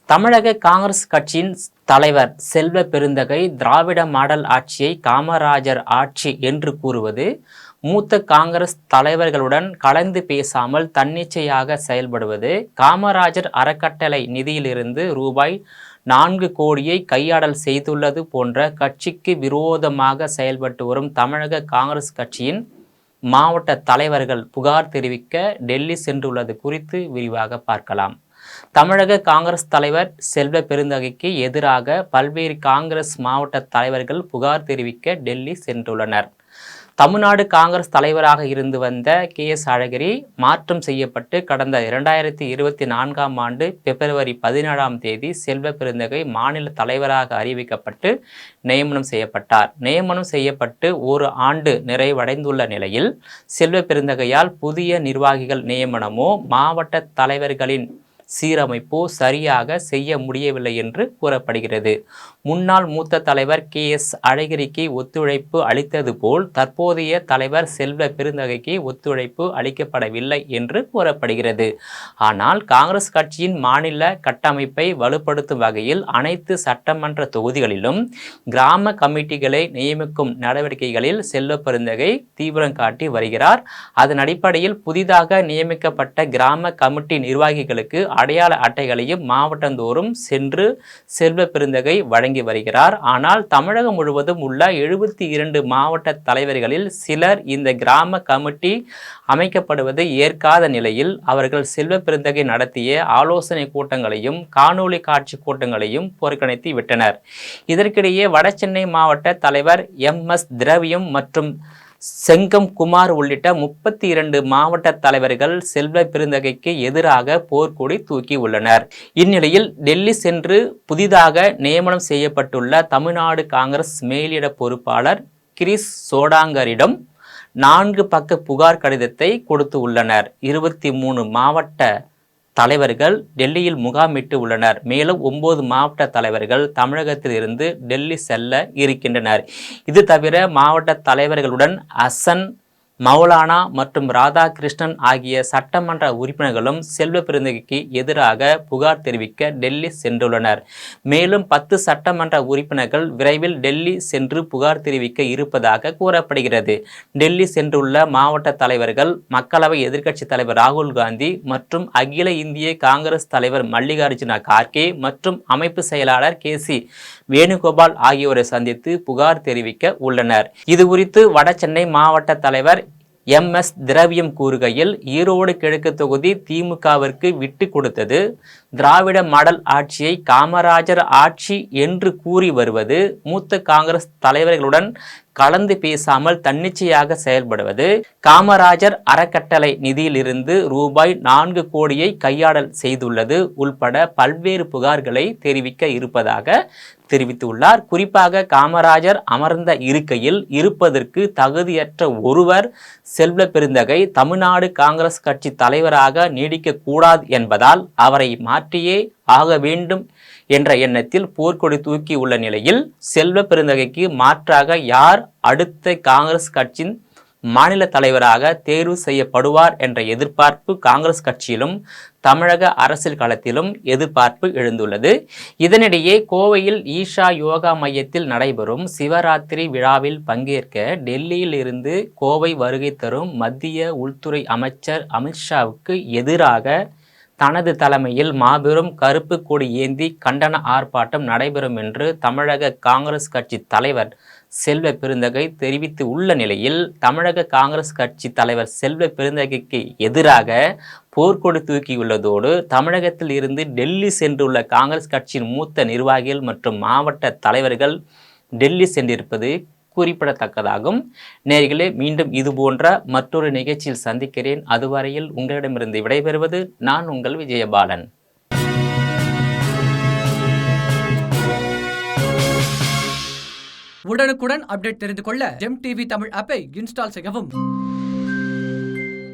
தமிழக காங்கிரஸ் கட்சியின் தலைவர் செல்வ பெருந்தகை திராவிட மாடல் ஆட்சியை காமராஜர் ஆட்சி என்று கூறுவது, மூத்த காங்கிரஸ் தலைவர்களுடன் கலந்து பேசாமல் தன்னிச்சையாக செயல்படுவது, காமராஜர் அறக்கட்டளை நிதியிலிருந்து ரூபாய் 4 கோடியை கையாடல் செய்துள்ளது போன்ற கட்சிக்கு விரோதமாக செயல்பட்டு வரும் தமிழக காங்கிரஸ் கட்சியின் மாவட்ட தலைவர்கள் புகார் தெரிவிக்க டெல்லி சென்றுள்ளது குறித்து விரிவாக பார்க்கலாம். தமிழக காங்கிரஸ் தலைவர் செல்வ பெருந்தகைக்கு எதிராக பல்வேறு காங்கிரஸ் மாவட்ட தலைவர்கள் புகார் தெரிவிக்க டெல்லி சென்றுள்ளனர். தமிழ்நாடு காங்கிரஸ் தலைவராக இருந்து வந்த KS அழகிரி மாற்றம் செய்யப்பட்டு கடந்த 2024ஆம் ஆண்டு பிப்ரவரி 17ஆம் தேதி செல்வ பெருந்தகை மாநில தலைவராக அறிவிக்கப்பட்டு நியமனம் செய்யப்பட்டார். நியமனம் செய்யப்பட்டு ஒரு ஆண்டு நிறைவடைந்துள்ள நிலையில் செல்வ பெருந்தகையால் புதிய நிர்வாகிகள் நியமனமோ மாவட்ட தலைவர்களின் சீரமைப்போ சரியாக செய்ய முடியவில்லை என்று கூறப்படுகிறது. முன்னாள் மூத்த தலைவர் KS அழகிரிக்கு ஒத்துழைப்பு அளித்தது போல் தற்போதைய தலைவர் செல்வ பெருந்தகைக்கு ஒத்துழைப்பு அளிக்கப்படவில்லை என்று கூறப்படுகிறது. ஆனால் காங்கிரஸ் கட்சியின் மாநில கட்டமைப்பை வலுப்படுத்தும் வகையில் அனைத்து சட்டமன்ற தொகுதிகளிலும் கிராம கமிட்டிகளை நியமிக்கும் நடவடிக்கைகளில் செல்வ பெருந்தகை தீவிரம் காட்டி வருகிறார். அதன் அடிப்படையில் புதிதாக நியமிக்கப்பட்ட கிராம கமிட்டி நிர்வாகிகளுக்கு அடையாள அட்டைகளையும் மாவட்டந்தோறும் சென்று செல்வ பெருந்தகை வழங்கி வருகிறார். ஆனால் தமிழகம் முழுவதும் உள்ள 72 மாவட்ட தலைவர்களில் சிலர் இந்த கிராம கமிட்டி அமைக்கப்படுவதை ஏற்காத நிலையில் அவர்கள் செல்வ பெருந்தகை நடத்திய ஆலோசனை கூட்டங்களையும் காணொலி காட்சி கூட்டங்களையும் புறக்கணித்து விட்டனர். இதற்கிடையே வடசென்னை மாவட்ட தலைவர் MS திரவியம் மற்றும் செங்கம் குமார் உள்ளிட்ட 32 மாவட்ட தலைவர்கள் செல்வ பெருந்தகைக்கு எதிராக போர்க்கொடி தூக்கி உள்ளனர். இந்நிலையில் டெல்லி சென்று புதிதாக நியமனம் செய்யப்பட்டுள்ள தமிழ்நாடு காங்கிரஸ் மேலிட பொறுப்பாளர் கிரீஷ் சோடாங்கரிடம் 4 பக்க புகார் கடிதத்தை கொடுத்து உள்ளனர். 23 மாவட்ட தலைவர்கள் டெல்லியில் முகாமிட்டு உள்ளனர். மேலும் 9 மாவட்ட தலைவர்கள் தமிழகத்தில் இருந்து டெல்லி செல்ல இருக்கின்றனர். இது தவிர மாவட்ட தலைவர்களுடன் அசன், மௌலானா மற்றும் ராதாகிருஷ்ணன் ஆகிய சட்டமன்ற உறுப்பினர்களும் செல்வ பெருந்தகைக்கு எதிராக புகார் தெரிவிக்க டெல்லி சென்றுள்ளனர். மேலும் 10 சட்டமன்ற உறுப்பினர்கள் விரைவில் டெல்லி சென்று புகார் தெரிவிக்க இருப்பதாக கூறப்படுகிறது. டெல்லி சென்றுள்ள மாவட்ட தலைவர்கள் மக்களவை எதிர்க்கட்சி தலைவர் ராகுல் காந்தி மற்றும் அகில இந்திய காங்கிரஸ் தலைவர் மல்லிகார்ஜுன கார்கே மற்றும் அமைப்பு செயலாளர் KC வேணுகோபால் ஆகியோரை சந்தித்து புகார் தெரிவிக்க உள்ளனர். இது குறித்து வடசென்னை மாவட்ட தலைவர் MS திரவியம் கூறுகையில், ஈரோடு கிழக்கு தொகுதி திமுகவிற்கு விட்டு கொடுத்தது, திராவிட மாடல் ஆட்சியை காமராஜர் ஆட்சி என்று கூறி வருவது, மூத்த காங்கிரஸ் தலைவர்களுடன் கலந்து பேசாமல் தன்னிச்சையாக செயல்படுவது, காமராஜர் அறக்கட்டளை நிதியிலிருந்து ரூபாய் 4 கோடியை கையாடல் செய்துள்ளது உள்பட பல்வேறு புகார்களை தெரிவிக்க இருப்பதாக தெரிவித்துள்ளார். குறிப்பாக காமராஜர் அமர்ந்த இருக்கையில் இருப்பதற்கு தகுதியற்ற ஒருவர் செல்வ பெருந்தகை தமிழ்நாடு காங்கிரஸ் கட்சி தலைவராக நீடிக்க கூடாது என்பதால் அவரை மாற்றியே ஆக வேண்டும் என்ற எண்ணத்தில் போர்க்கொடி தூக்கி உள்ள நிலையில் செல்வ பெருந்தகைக்கு மாற்றாக யார் அடுத்த காங்கிரஸ் கட்சியின் மாநில தலைவராக தேர்வு செய்யப்படுவார் என்ற எதிர்பார்ப்பு காங்கிரஸ் கட்சியிலும் தமிழக அரசியல் களத்திலும் எதிர்பார்ப்பு எழுந்துள்ளது. இதனிடையே கோவையில் ஈஷா யோகா மையத்தில் நடைபெறும் சிவராத்திரி விழாவில் பங்கேற்க டெல்லியில் இருந்து கோவை வருகை தரும் மத்திய உள்துறை அமைச்சர் அமித்ஷாவுக்கு எதிராக தனது தலைமையில் மாபெரும் கருப்பு கொடி ஏந்தி கண்டன ஆர்ப்பாட்டம் நடைபெறும் என்று தமிழக காங்கிரஸ் கட்சி தலைவர் செல்வ பெருந்தகை தெரிவித்து உள்ள நிலையில் தமிழக காங்கிரஸ் கட்சி தலைவர் செல்வ பெருந்தகைக்கு எதிராக போர்க்கொடி தூக்கியுள்ளதோடு தமிழகத்தில் இருந்து டெல்லி சென்றுள்ள காங்கிரஸ் கட்சியின் மூத்த நிர்வாகிகள் மற்றும் மாவட்ட தலைவர்கள் டெல்லி சென்றிருப்பது குறிப்பிடத்தக்கதாகும். நேயர்களே, மீண்டும் இது போன்ற மற்றொரு நிகழ்ச்சியில் சந்திக்கிறேன். அதுவரையில் உங்களிடமிருந்து விடைபெறுவது நான் உங்கள் விஜயபாலன். உடனுக்குடன் அப்டேட் தெரிந்து கொள்ள ஜெம் டிவி தமிழ் ஆப்பை இன்ஸ்டால் செய்யவும்.